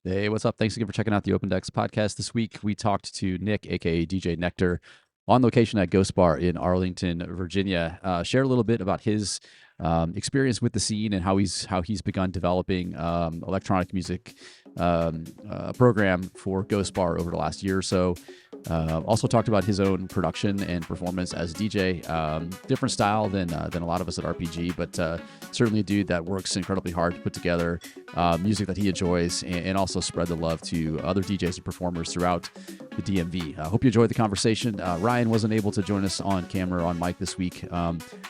Hey, what's up? Thanks again for checking out the Open Decks podcast. This week we talked to Nick, aka DJ Nectar, on location at Ghost Bar in Arlington, Virginia. Shared a little bit about his experience with the scene and how he's begun developing electronic music program for Ghost Bar over the last year or so. Also talked about his own production and performance as a DJ. Different style than a lot of us at RPG, but certainly a dude that works incredibly hard to put together music that he enjoys and also spread the love to other DJs and performers throughout the DMV. I hope you enjoyed the conversation. Ryan wasn't able to join us on camera on mic this week.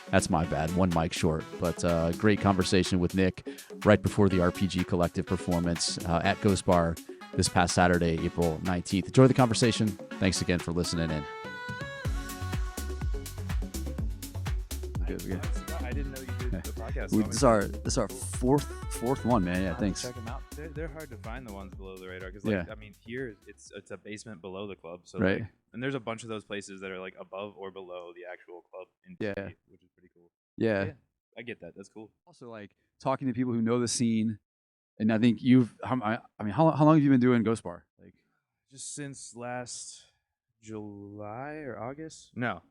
That's my bad. One mic short, but great conversation with Nick right before the RPG Collective performance at Ghost Bar this past Saturday, April 19th. Enjoy the conversation. Thanks again for listening in. Good. I didn't know you did the podcast. This is our fourth one, man. Yeah, thanks. Check them out. They're hard to find, the ones below the radar, because I mean, here it's a basement below the club, so right. And there's a bunch of those places that are like above or below the actual club in DC, which is pretty cool. Yeah, I get that. That's cool. Also, like talking to people who know the scene, and I think how long have you been doing Ghost Bar? Like, just since last July or August? No,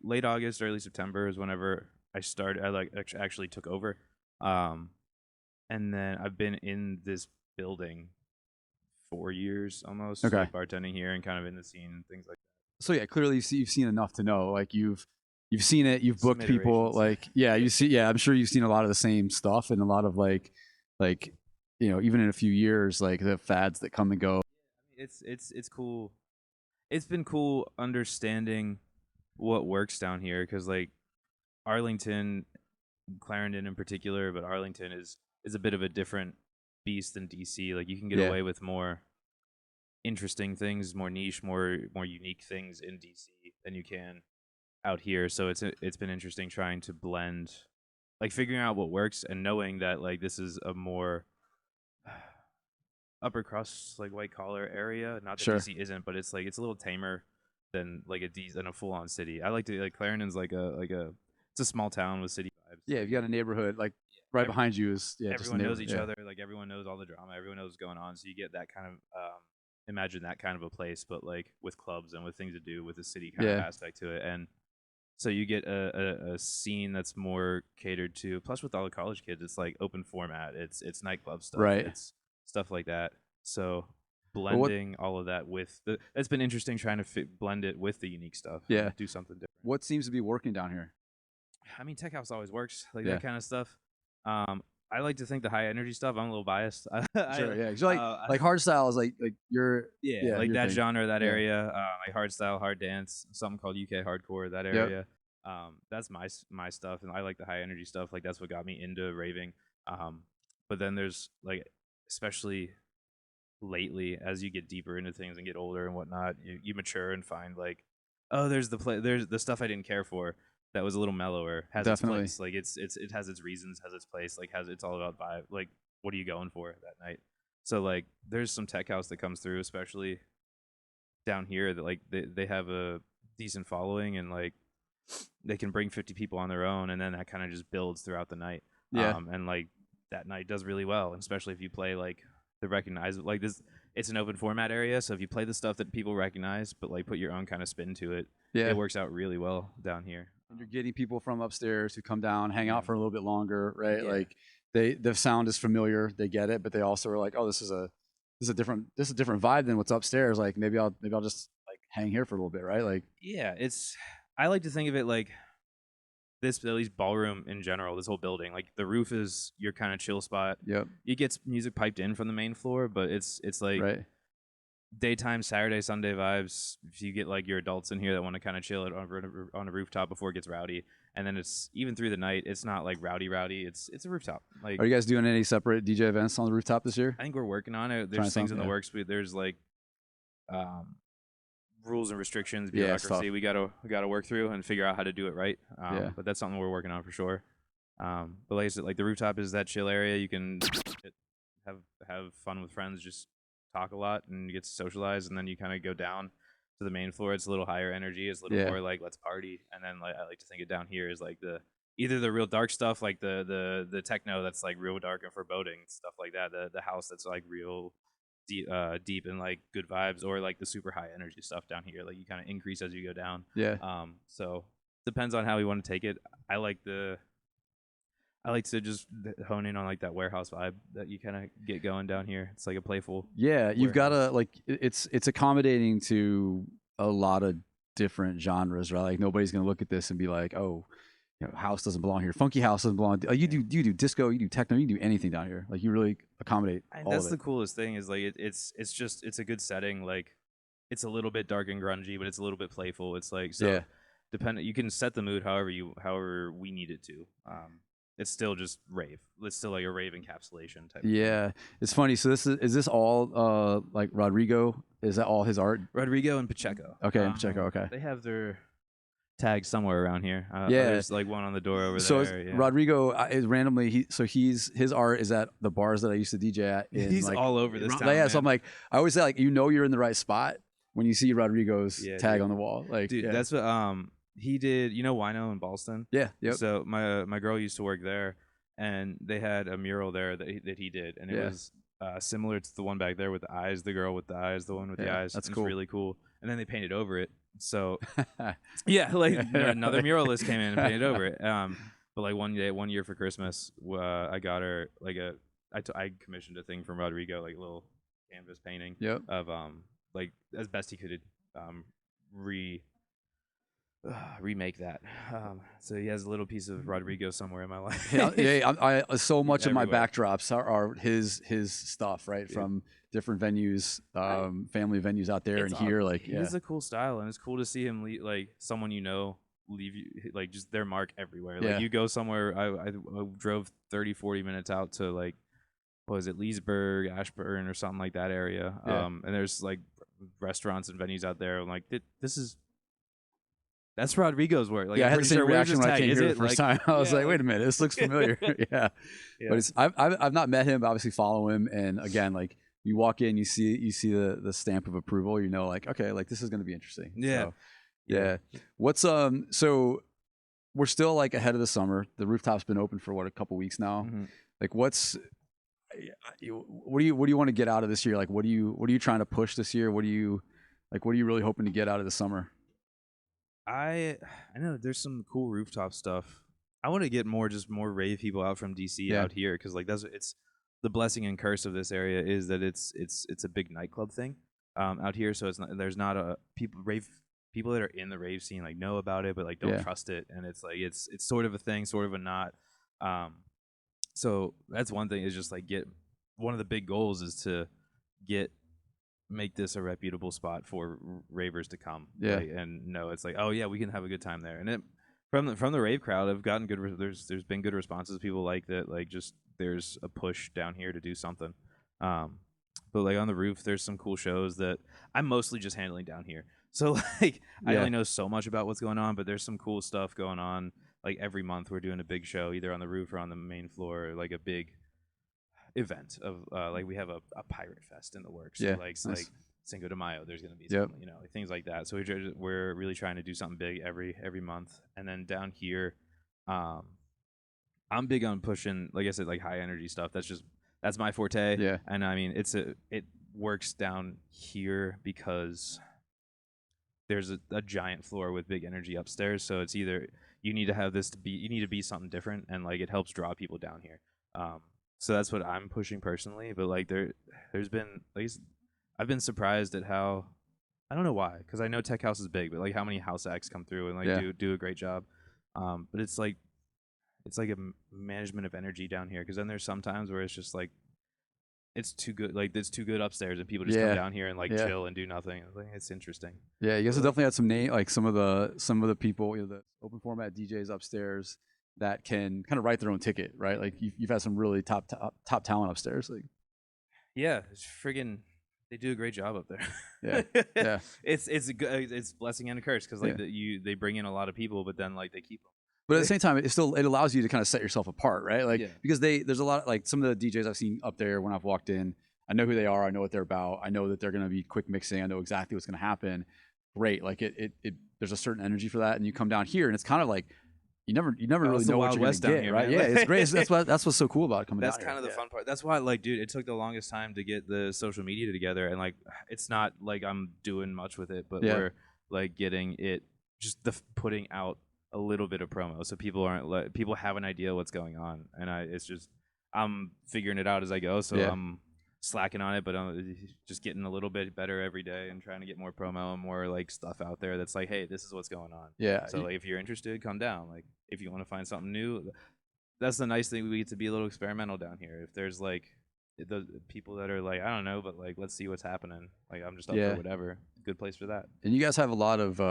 late August, early September is whenever I started. I actually took over, and then I've been in this building 4 years almost. Okay. Like bartending here and kind of in the scene and things like that. So yeah, clearly you've seen enough to know. Like you've seen it. You've booked people. Like you see. Yeah, I'm sure you've seen a lot of the same stuff and a lot of like even in a few years, like the fads that come and go. It's cool. It's been cool understanding what works down here, because like Arlington, Clarendon in particular, but Arlington is a bit of a different beast than DC. Like you can get away with more interesting things, more niche, more unique things in DC than you can out here. So it's been interesting trying to blend, like figuring out what works and knowing that like this is a more upper crust, like white collar area. Not that DC isn't, but it's a little tamer than like a full on city. I like to like Clarendon's it's a small town with city vibes. Yeah, you've got a neighborhood like right behind you is everyone knows each other. Like everyone knows all the drama. Everyone knows what's going on. So you get that kind of imagine that kind of a place, but like with clubs and with things to do with the city kind of aspect to it. And so you get a scene that's more catered to. Plus, with all the college kids, it's like open format. It's nightclub stuff. Right. It's stuff like that. So blending all of that with it's been interesting trying to blend it with the unique stuff. Yeah. Do something different. What seems to be working down here? I mean, tech house always works, like that kind of stuff. I like to think the high energy stuff. I'm a little biased. Sure, yeah. So like hardstyle is like you're like that thing. Genre, that area. Like hardstyle, hard dance, something called UK hardcore. That area. That's my stuff, and I like the high energy stuff. Like that's what got me into raving. But then there's like, especially lately, as you get deeper into things and get older and whatnot, you mature and find like, oh, there's the stuff I didn't care for. That was a little mellower, has its place. Like it has its reasons, has its place. Like it's all about vibe. Like what are you going for that night? So like there's some tech house that comes through, especially down here, that like they have a decent following, and like they can bring 50 people on their own, and then that kind of just builds throughout the night. And like that night does really well, and especially if you play like the recognizable, like this. It's an open format area, so if you play the stuff that people recognize, but like put your own kind of spin to it, it works out really well down here. And you're getting people from upstairs who come down, hang out for a little bit longer, right? Yeah. Like the sound is familiar, they get it, but they also are like, oh, this is a different vibe than what's upstairs. Like maybe I'll just like hang here for a little bit, right? Like I like to think of it like this, at least ballroom in general, this whole building, like the roof is your kind of chill spot. Yep. You get music piped in from the main floor, but it's like daytime, Saturday, Sunday vibes. If you get like your adults in here that want to kind of chill it on a rooftop before it gets rowdy, and then it's even through the night, it's not like rowdy. It's a rooftop. Like, are you guys doing any separate DJ events on the rooftop this year? I think we're working on it. There's things in the works. There's like rules and restrictions, bureaucracy we gotta work through and figure out how to do it right. But that's something we're working on for sure. But like I said, like the rooftop is that chill area. You can have fun with friends, just talk a lot and you get to socialize, and then you kind of go down to the main floor. It's a little higher energy. It's a little more like let's party. And then like I like to think it down here is like the either the real dark stuff like the techno that's like real dark and foreboding stuff like that, the house that's like real deep and like good vibes, or like the super high energy stuff down here. Like you kind of increase as you go down. Yeah. So depends on how we want to take it. I like to just hone in on like that warehouse vibe that you kind of get going down here. It's like a playful. Yeah, you've got warehouse. to like it's accommodating to a lot of different genres, right? Like nobody's gonna look at this and be like, oh, you know, house doesn't belong here. Funky house doesn't belong. You do disco, you do techno, you do anything down here. Like you really accommodate And all that's of the it. coolest thing is like it's a good setting. Like it's a little bit dark and grungy, but it's a little bit playful. It's like so Yeah. dependent. You can set the mood however we need it to. It's still just rave. It's still like a rave encapsulation type. Yeah, it's funny. So is this all like Rodrigo? Is that all his art? Rodrigo and Pacheco. Okay, and Pacheco. Okay. They have their tags somewhere around here. Yeah. There's like one on the door over So there. Yeah. Rodrigo is randomly his art is at the bars that I used to DJ at. He's like, all over this town. Yeah, man. so I'm like, I always say like, you know, you're in the right spot when you see Rodrigo's tag dude. on the wall. Like, Dude, that's what he did. You know, Wino in Ballston. Yeah. Yep. So my girl used to work there, and they had a mural there that he did, and it was similar to the one back there with the eyes, the girl with the eyes, the one with the eyes. That's cool. Really cool. And then they painted over it. So like another muralist came in and painted over it. But like one year for Christmas, I got her like I commissioned a thing from Rodrigo, like a little canvas painting of like as best he could remake that. So he has a little piece of Rodrigo somewhere in my life. I so much of my Everywhere. backdrops are his stuff, right? Yeah. From different venues, family venues out there and here. Like, he has a cool style, and it's cool to see him like someone leave you like just their mark everywhere. Like you go somewhere. I drove 30-40 minutes out to like what was it, Leesburg, Ashburn, or something like that area. And there's like restaurants and venues out there. I'm like, that's Rodrigo's work. Like, I had the same reaction when I came here the first time. I was like, like, wait a minute, this looks familiar. But it's I've not met him, but obviously follow him, and again, like you walk in, you see the stamp of approval, you know, like okay, like this is going to be interesting. So, what's so we're still like ahead of the summer. The rooftop's been open for what, a couple weeks now. Mm-hmm. Like what do you want to get out of this year? Like what are you trying to push this year? What are you really hoping to get out of the summer? I know there's some cool rooftop stuff. I want to get more rave people out from DC out here, because like it's the blessing and curse of this area is that it's a big nightclub thing out here. So there's not a people that are in the rave scene like know about it, but like don't trust it, and it's like it's sort of a thing, sort of a not. So that's one thing, is just like one of the big goals is to make this a reputable spot for ravers to come, and know it's like, oh yeah, we can have a good time there. And from the rave crowd, I've gotten good. There's been good responses. People like that. Like just there's a push down here to do something. But like on the roof, there's some cool shows that I'm mostly just handling down here. So like I only know so much about what's going on, but there's some cool stuff going on. Like every month we're doing a big show, either on the roof or on the main floor, like a big event of like we have a pirate fest in the works. So like Cinco de Mayo, there's going to be something, you know, like things like that. So we're really trying to do something big every month. And then down here, I'm big on pushing, like I said, like high energy stuff. That's my forte. Yeah. And I mean, it works down here because there's a giant floor with big energy upstairs. So it's either you need to be something different, and like it helps draw people down here. So that's what I'm pushing personally. But like there's been like I've been surprised at how, I don't know why, because I know tech house is big, but like how many house acts come through and like do a great job. But it's like a management of energy down here, because then there's some times where it's just like it's too good, like it's too good upstairs, and people just come down here and like chill and do nothing. It's interesting. Yeah, you guys have definitely had some like some of the people, you know, the open format DJs upstairs that can kind of write their own ticket, right? Like you've had some really top talent upstairs. Like it's friggin'. They do a great job up there. Yeah. It's blessing and a curse, because like they bring in a lot of people, but then like they keep them. But at the same time, it allows you to kind of set yourself apart, right? Like because there's a lot, like some of the DJs I've seen up there when I've walked in, I know who they are, I know what they're about, I know that they're going to be quick mixing, I know exactly what's going to happen. Great, like it there's a certain energy for that, and you come down here and it's kind of like you never really it's the know what Wild you're gonna West down get, here, right? man. Yeah, it's great. That's what's so cool about coming That's down kind of here. the fun part. That's why, like, dude, it took the longest time to get the social media together, and like, it's not like I'm doing much with it, but we're like getting it, just putting out a little bit of promo, so people aren't like, people have an idea what's going on, and it's just, I'm figuring it out as I go, so I'm slacking on it, but I'm just getting a little bit better every day and trying to get more promo and more like stuff out there that's like, hey, this is what's going on. Yeah. So like, if you're interested, come down. Like, if you want to find something new, that's the nice thing. We get to be a little experimental down here. If there's like the people that are like, I don't know, but like, let's see what's happening. Like, I'm just up for whatever. Good place for that. And you guys have a lot of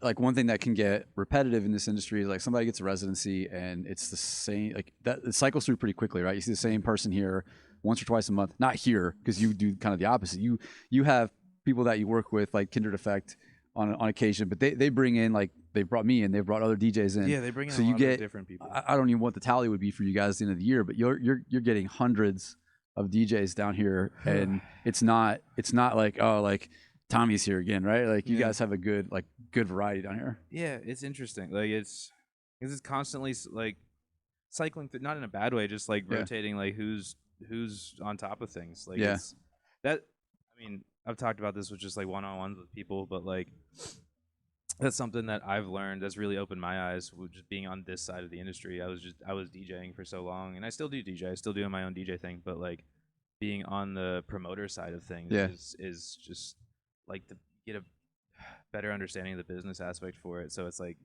like, one thing that can get repetitive in this industry is like somebody gets a residency and it's the same, like that, it cycles through pretty quickly, right? You see the same person here once or twice a month. Not here, because you do kind of the opposite. You have people that you work with, like Kindred Effect on occasion, but they bring in, like, they brought me in, they've brought other DJs in. Yeah, they bring in so a you lot get of different people. I don't even know what the tally would be for you guys at the end of the year, but you're getting hundreds of DJs down here, and it's not like, oh, like Tommy's here again, right? Like, you guys have a good variety down here. Yeah, it's interesting. Like, it's constantly like cycling through, not in a bad way, just like rotating, like who's on top of things. Like, it's that. I mean, I've talked about this with just like one-on-ones with people, but like, that's something that I've learned that's really opened my eyes with just being on this side of the industry. I was DJing for so long, and I still do DJ. I still doing my own DJ thing, but like, being on the promoter side of things is just like to get a better understanding of the business aspect for it. So it's like,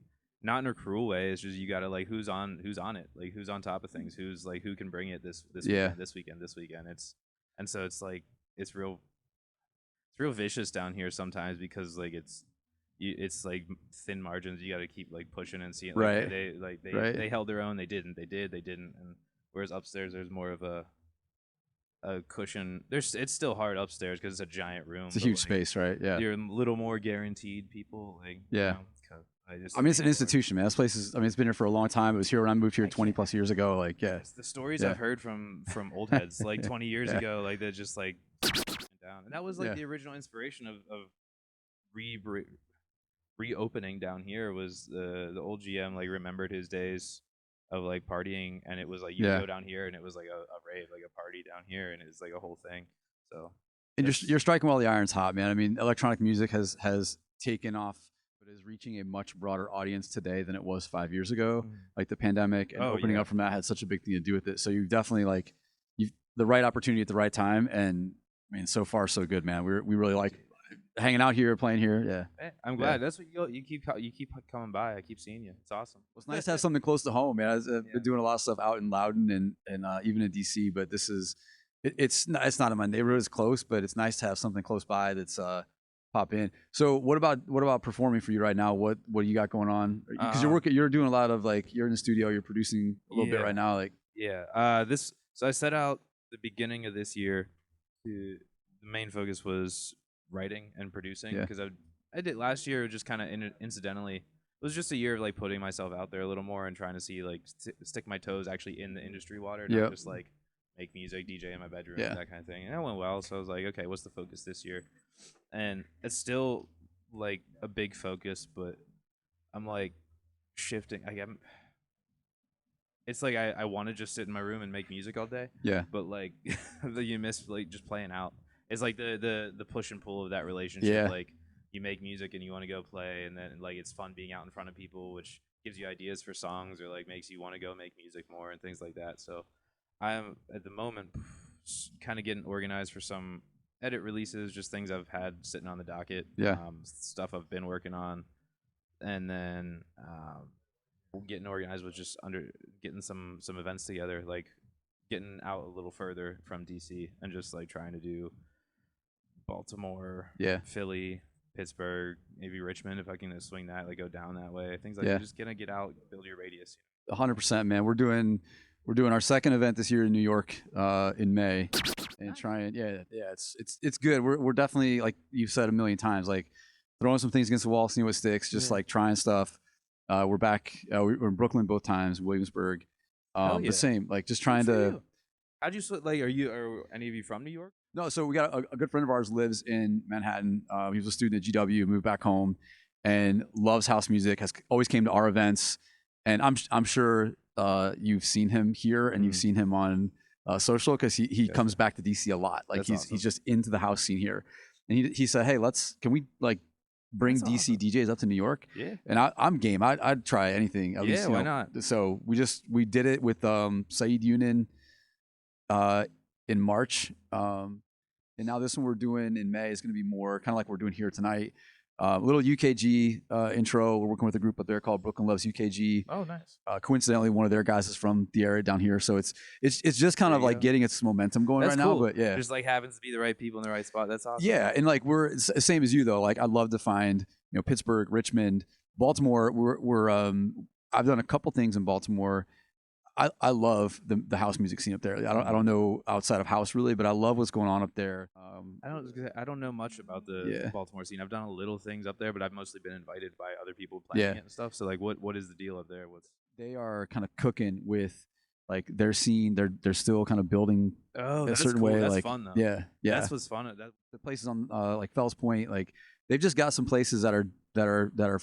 not in a cruel way. It's just, you gotta like, who's on it, like who's on top of things, who's like, who can bring it this weekend. And so it's like, it's real vicious down here sometimes, because like it's like thin margins. You got to keep like pushing and seeing. Like, they held their own. They didn't. And whereas upstairs, there's more of a cushion. It's still hard upstairs because it's a giant room. It's a huge space, right? Yeah. You're a little more guaranteed people. Like, I mean, it's an institution, man. This place is, I mean, it's been here for a long time. It was here when I moved here 20 plus years ago. Like, the stories I've heard from old heads like 20 years ago, like, they're just like down. And that was like the original inspiration of reopening down here, was the old GM like remembered his days of like partying, and it was like, you go down here and it was like a rave, like a party down here, and it's like a whole thing. So, and you're striking while the iron's hot, man. I mean, electronic music has taken off, but is reaching a much broader audience today than it was 5 years ago. Like, the pandemic and opening up from that had such a big thing to do with it. So you've definitely you've the right opportunity at the right time, and I mean, so far so good, man. We really like hanging out here, playing here. I'm glad. That's what you keep coming by. I keep seeing you. It's awesome. Well, it's nice to have something close to home, man. I've been doing a lot of stuff out in Loudoun and even in DC, but this is it's not in my neighborhood. It's close, but it's nice to have something close by that's pop in. So what about performing for you right now? What do you got going on? Because you're doing a lot of, like, you're in the studio, you're producing a little bit right now, like. So I set out the beginning of this year to, the main focus was writing and producing, because I did last year just kind of incidentally. It was just a year of like putting myself out there a little more and trying to see, like, stick my toes actually in the industry water, not just like make music, DJ in my bedroom, that kind of thing. And that went well. So I was like, okay, what's the focus this year? And it's still like a big focus, but I'm like shifting. It's like I want to just sit in my room and make music all day. Yeah. But like you miss like just playing out. It's like the push and pull of that relationship. Yeah. Like, you make music and you want to go play, and then like it's fun being out in front of people, which gives you ideas for songs, or like makes you want to go make music more and things like that. So I'm at the moment kind of getting organized for some edit releases, just things I've had sitting on the docket. Yeah. Stuff I've been working on, and then getting organized with just getting some events together, like getting out a little further from DC and just like trying to do Baltimore, Philly, Pittsburgh, maybe Richmond, if I can swing that, like go down that way. Things like that. Just gonna get out, build your radius. 100%, man. We're doing our second event this year in New York in May, and trying. It's good. We're definitely, like you've said a million times, like throwing some things against the wall, seeing what sticks, just like trying stuff. We're back. We're in Brooklyn both times, Williamsburg. The same, like just trying to. How'd you are any of you from New York? No, so we got a good friend of ours lives in Manhattan. He was a student at GW, moved back home, and loves house music. Has always came to our events, and I'm sure you've seen him here and you've seen him on social, because he comes back to DC a lot. Like he's just into the house scene here, and he said, hey, can we like bring DC DJs up to New York? Yeah. And I'm game. I'd try anything. At least, why not? So we did it with Saeed Yunin in March. And now this one we're doing in May is going to be more kind of like we're doing here tonight. A little UKG intro. We're working with a group up there called Brooklyn Loves UKG. Oh, nice. Coincidentally, one of their guys is from the area down here, so it's just kind of like getting its momentum going right now. But yeah, just like happens to be the right people in the right spot. That's awesome. Yeah, and like we're same as you though. Like I'd love to find Pittsburgh, Richmond, Baltimore. We're I've done a couple things in Baltimore. I love the house music scene up there. I don't know outside of house really, but I love what's going on up there. I don't know much about the Baltimore scene. I've done a little things up there, but I've mostly been invited by other people playing it and stuff. So like, what is the deal up there? They are kind of cooking with like their scene. They're still kind of building a certain way. That's like fun though. Yeah. That's what's fun. The places on like Fells Point, like they've just got some places that are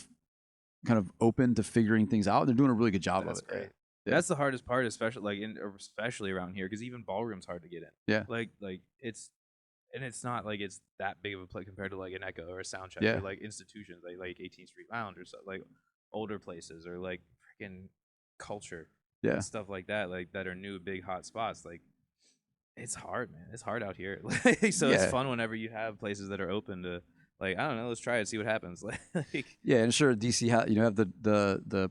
kind of open to figuring things out. They're doing a really good job of it. Great. Yeah. That's the hardest part, especially around here, because even ballroom's hard to get in. Yeah, like it's not like it's that big of a play compared to like an Echo or a Soundcheck or like institutions like 18th Street Lounge or stuff, like older places, or like freaking Culture, and stuff like that, like that are new big hot spots. Like it's hard, man. It's hard out here. So it's fun whenever you have places that are open to, like, I don't know, let's try it, see what happens. Like and sure, DC have the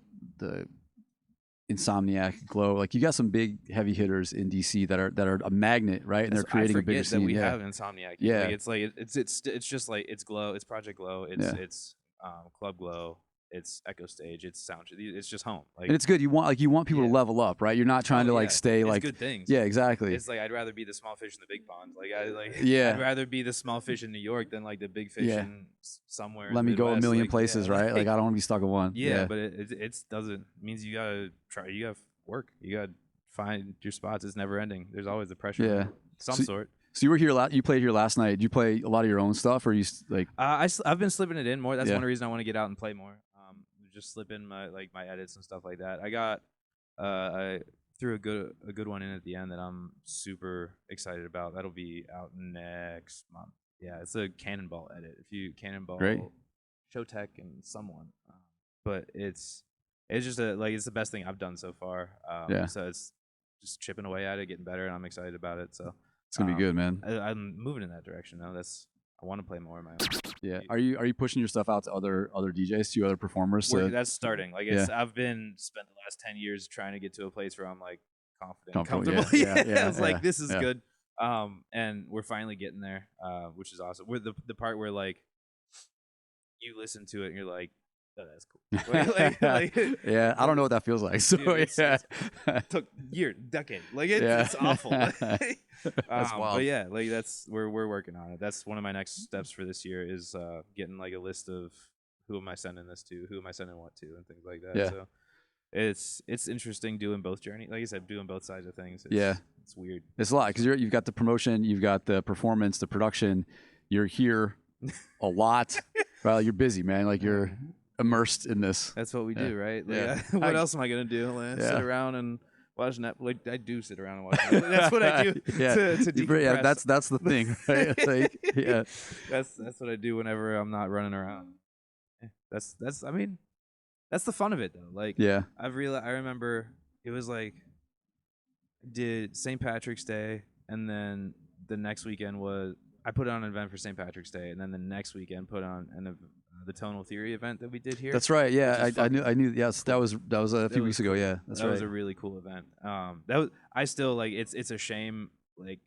Insomniac, Glow, like you got some big heavy hitters in DC that are a magnet, right? And they're creating a bigger scene. We have Insomniac. Like, it's just like it's Glow, it's Project Glow, it's Club Glow, it's Echo Stage, it's Sound. It's just home. Like, and it's good. You want people to level up, right? You're not trying to like stay like good things. Yeah, exactly. It's like I'd rather be the small fish in the big pond. I'd rather be the small fish in New York than like the big fish in somewhere. Let me go a million places, right? Like I don't want to be stuck in one. Yeah, but it doesn't means you gotta try. You gotta work. You gotta find your spots. It's never ending. There's always the pressure. Yeah, some sort. So you were here. You played here last night. Did you play a lot of your own stuff, or you like? I've been slipping it in more. That's one reason I want to get out and play more. Just slip in my edits and stuff like that. I threw a good one in at the end that I'm super excited about. That'll be out next month. Yeah, it's a Cannonball edit. If you Cannonball, Showtech and someone, but it's just it's the best thing I've done so far. So it's just chipping away at it, getting better, and I'm excited about it. So it's gonna be good, man. I'm moving in that direction now. I want to play more of my own. Yeah. Are you pushing your stuff out to other DJs, to other performers? That's starting. Like I've been spent the last 10 years trying to get to a place where I'm like confident, comfortable. I was like, this is good. And we're finally getting there, which is awesome. We're the part where like you listen to it and you're like, oh, that's cool. Yeah, I don't know what that feels like. So dude, it took decade. Like it's awful. That's wild. But yeah, like we're working on it. That's one of my next steps for this year is getting like a list of who am I sending this to, who am I sending what to, and things like that. So it's interesting doing both journey. Like I said, doing both sides of things. It's weird. It's a lot because you've got the promotion, you've got the performance, the production. You're here a lot. Well, you're busy, man. Like you're immersed in this. That's what we do, right? Like, what else am I gonna do? Like, sit around and watch Netflix. Like, I do sit around and watch Netflix. That's what I do to decompress. Yeah, that's the thing, right? Like, that's what I do whenever I'm not running around. That's the fun of it though. Like I remember it was like did St. Patrick's Day, and then the next weekend was I put on an event for St. Patrick's Day, and then the next weekend put on the Tonal Theory event that we did here. That's right. Yeah, I knew. Yes, that was a few weeks ago. Yeah, that was a really cool event. I still like. It's a shame. Like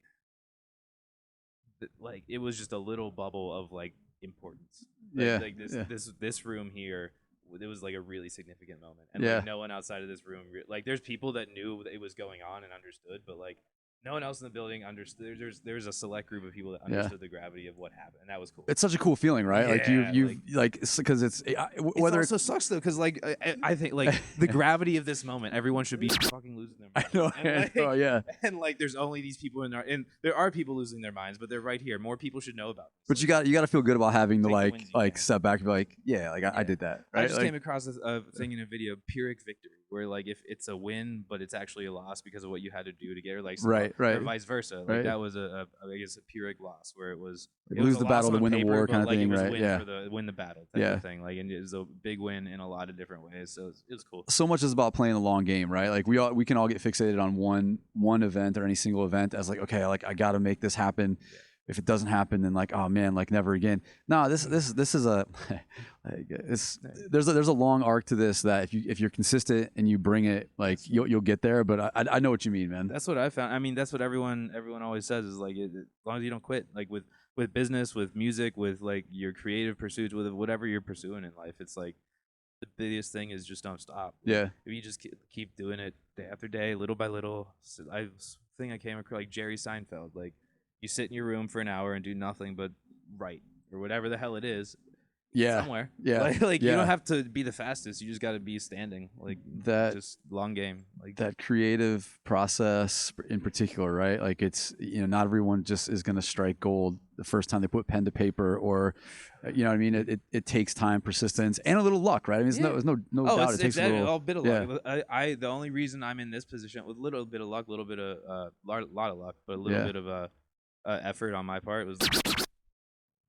it was just a little bubble of like importance. Like this room here. It was like a really significant moment, and like no one outside of this room. Like there's people that knew it was going on and understood, but like no one else in the building understood. There's a select group of people that understood the gravity of what happened, and that was cool. It's such a cool feeling, right? Like you like because it's whether it also sucks though, because like I think like the gravity of this moment, everyone should be fucking losing their minds. I know. And, Oh yeah. And like there's only these people and there are people losing their minds, but they're right here. More people should know about this. But you got to feel good about having the like step back and be like, yeah, like I did that. Right? I just came across a thing in a video, Pyrrhic victory, where like if it's a win but it's actually a loss because of what you had to do to get her, like or vice versa. Like that was I guess a Pyrrhic loss, where it was lose the battle to win the war kind of thing, it was right? Win the battle type of thing. Like, and it was a big win in a lot of different ways. So it was cool. So much is about playing the long game, right? Like we can all get fixated on one event or any single event as like, okay, like I got to make this happen. Yeah. If it doesn't happen, then like, oh man, like never again. No, this is a there's a long arc to this that if you're consistent and you bring it, like you'll get there. But I know what you mean, man. That's what I found. I mean, that's what everyone always says is like, as long as you don't quit, like with business, with music, with like your creative pursuits, with whatever you're pursuing in life, it's like the biggest thing is just don't stop. Yeah. If you just keep doing it day after day, little by little. I came across like Jerry Seinfeld, like. You sit in your room for an hour and do nothing but write or whatever the hell it is. Yeah. Somewhere. Yeah. Like you don't have to be the fastest. You just got to be standing. Like that. Just long game. Like that creative process in particular, right? Like it's not everyone just is going to strike gold the first time they put pen to paper, or you know what I mean. It takes time, persistence, and a little luck, right? I mean, there's no doubt it takes a bit of luck. The only reason I'm in this position with a little bit of luck, a little bit of lot of luck, but a little bit of effort on my part was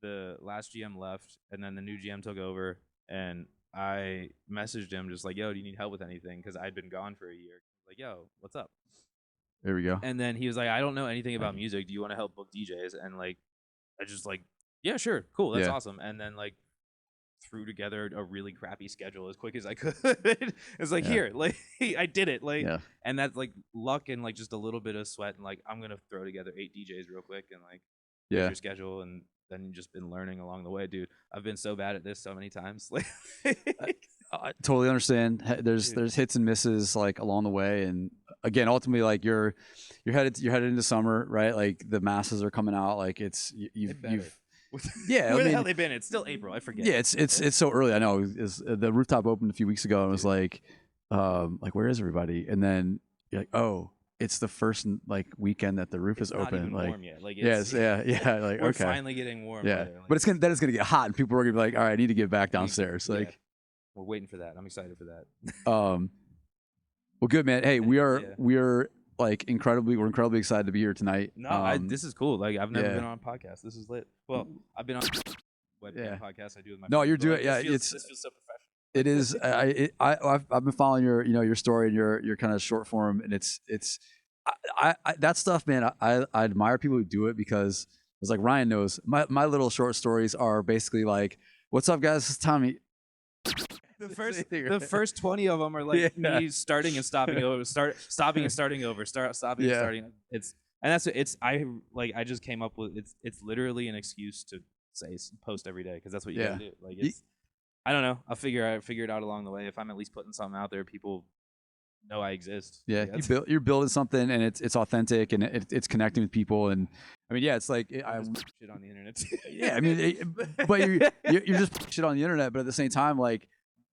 the last GM left and then the new GM took over, and I messaged him just like, yo, do you need help with anything? Because I'd been gone for a year. Like, yo, what's up? There we go. And then he was like, I don't know anything about music. Do you want to help book DJs? And like, I just like, yeah, sure, cool, that's awesome. And then like threw together a really crappy schedule as quick as I could. It's like, here, like I did it, like, and that's like luck and like just a little bit of sweat and like I'm gonna throw together 8 DJs real quick and like your schedule, and then you've just been learning along the way, dude. I've been so bad at this so many times. Like, I totally understand. There's hits and misses like along the way, and again, ultimately, like you're headed into summer, right? Like the masses are coming out. Like you've where the hell they been? It's still April. I forget. Yeah, it's so early. I know. The rooftop opened a few weeks ago, and it was like where is everybody? And then you're like, oh, it's the first like weekend that the roof is open. Not even like, warm yet. Like, like we're finally getting warm. Yeah, like, but it's gonna get hot, and people are gonna be like, all right, I need to get back downstairs. Like, we're waiting for that. I'm excited for that. Well, good, man. Hey, we are like we're incredibly excited to be here tonight. No, this is cool. Like I've never been on a podcast. This is lit. Well, I've been on webcam podcasts I do with my you're doing this feels so professional. It is. I've been following your story and your kind of short form, and it's that stuff, man. I admire people who do it, because it's like Ryan knows my little short stories are basically like, what's up, guys? This is Tommy. The first 20 of them are like me starting and stopping over, stopping and starting over, stopping and starting. I just came up with it's literally an excuse to post every day, because that's what you gotta do. Like I don't know. I'll figure it out along the way. If I'm at least putting something out there, people know I exist. Yeah, you're building something, and it's authentic, and it's connecting with people, and I mean, it's like I shit on the internet. Yeah, I mean, but you're just shit on the internet, but at the same time, like,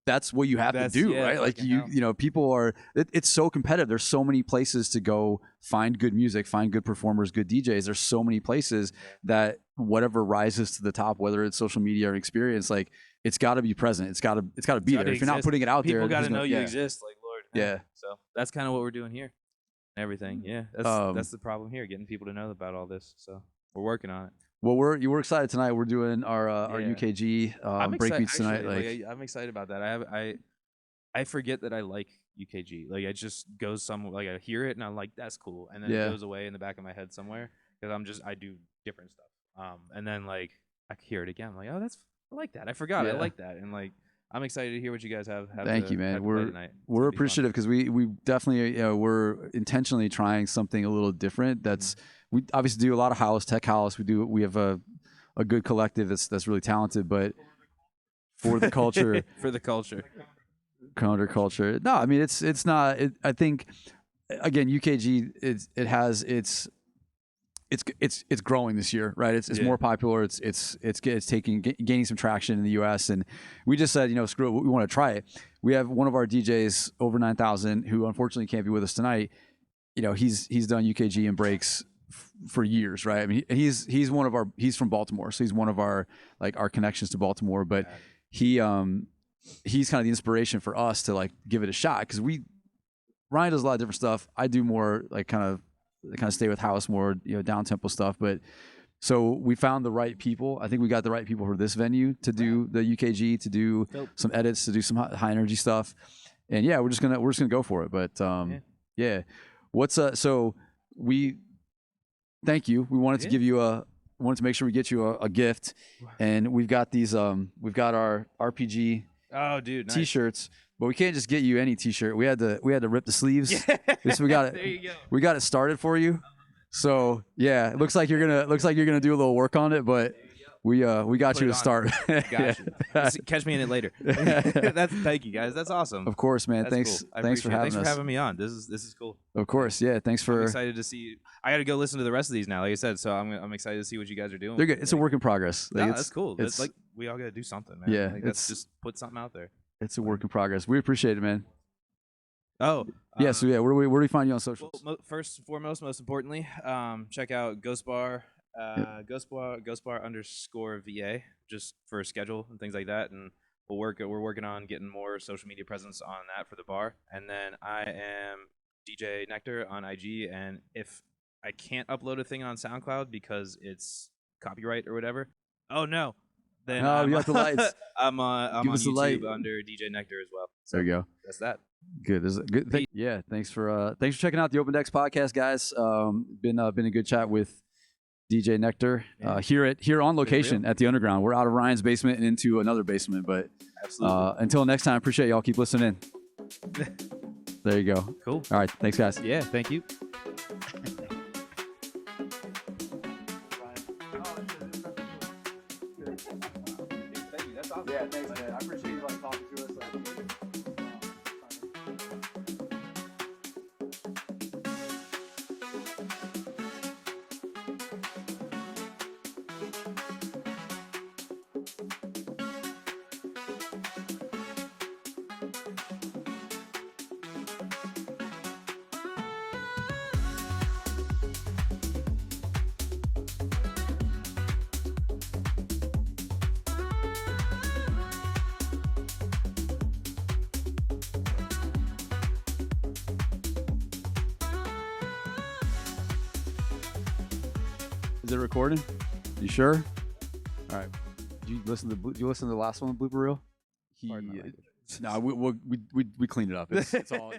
that's what you have to do, right? Like people are. It's so competitive. There's so many places to go find good music, find good performers, good DJs. There's so many places that whatever rises to the top, whether it's social media or experience, like it's got to be present. It's got to be there. If you're not putting it out there, people got to know you exist. Like, Lord. Yeah. So that's kind of what we're doing here. Everything. Yeah. That's the problem here, getting people to know about all this. So we're working on it. Well, we're excited tonight. We're doing our UKG breakbeats tonight. Like I'm excited about that. I forget that I like UKG. Like it just goes somewhere. Like I hear it and I'm like, that's cool, and then it goes away in the back of my head somewhere, because I do different stuff. And then like I hear it again. I'm like, oh, I like that. I forgot. I like that, and like I'm excited to hear what you guys have. Thank you, man. We're appreciative, because we definitely we're intentionally trying something a little different. We obviously do a lot of tech house. We have a good collective that's really talented, but for the culture, for the culture, counterculture. No, I mean it's not. I think again, UKG it has it's growing this year, right? It's more popular. It's gaining some traction in the U.S. And we just said, screw it, we want to try it. We have one of our DJs over 9,000 who unfortunately can't be with us tonight. He's done UKG and breaks for years, right? I mean, he's from Baltimore, so he's one of our connections to Baltimore. But he's kind of the inspiration for us to give it a shot, because Ryan does a lot of different stuff. I do more kind of stay with house, more down tempo stuff. But so we found the right people. I think we got the right people for this venue to do the UKG, to do some edits, to do some high energy stuff. And yeah, we're just gonna go for it. But yeah. What's so we thank you. We wanted to give you wanted to make sure we get you a gift, and we've got these we've got our RPG nice. T-shirts. But we can't just get you any T-shirt. We had to rip the sleeves. Yeah. So we got it. There you go. We got it started for you. So yeah, it looks like you're gonna do a little work on it, but we got you to start. Gotcha. Catch me in it later. Thank you guys. That's awesome. Of course, man. That's Thanks. Cool. Thanks for having us. Thanks for having me on. This is cool. Of course, yeah. Thanks for. I'm excited to see. I got to go listen to the rest of these now, like I said. So I'm excited to see what you guys are doing. They're good. It's a work in progress. That's cool. It's like we all got to do something, man. Yeah. Let's just put something out there. It's a work in progress. We appreciate it, man. Oh, yeah. So yeah, where do we find you on socials? Well, first and foremost, most importantly, check out Ghost Bar, Ghost Bar _VA, just for a schedule and things like that. And we're working on getting more social media presence on that for the bar. And then I am DJ Nectar on IG. And if I can't upload a thing on SoundCloud because it's copyright or whatever, oh no. Then you got the lights. I'm on YouTube under DJ Nectar as well. So there you go. That's that. Good. This is a good thing. Yeah. Thanks for checking out the Open Decks podcast, guys. Been a good chat with DJ Nectar here on location at the Underground. We're out of Ryan's basement and into another basement, but until next time, appreciate y'all. Keep listening. There you go. Cool. All right. Thanks, guys. Yeah. Thank you. Yeah, thanks, man. I appreciate you talking to us. Is it recording? You sure? All right. Did you listen to the last one, blooper reel? No, we cleaned it up. It's all.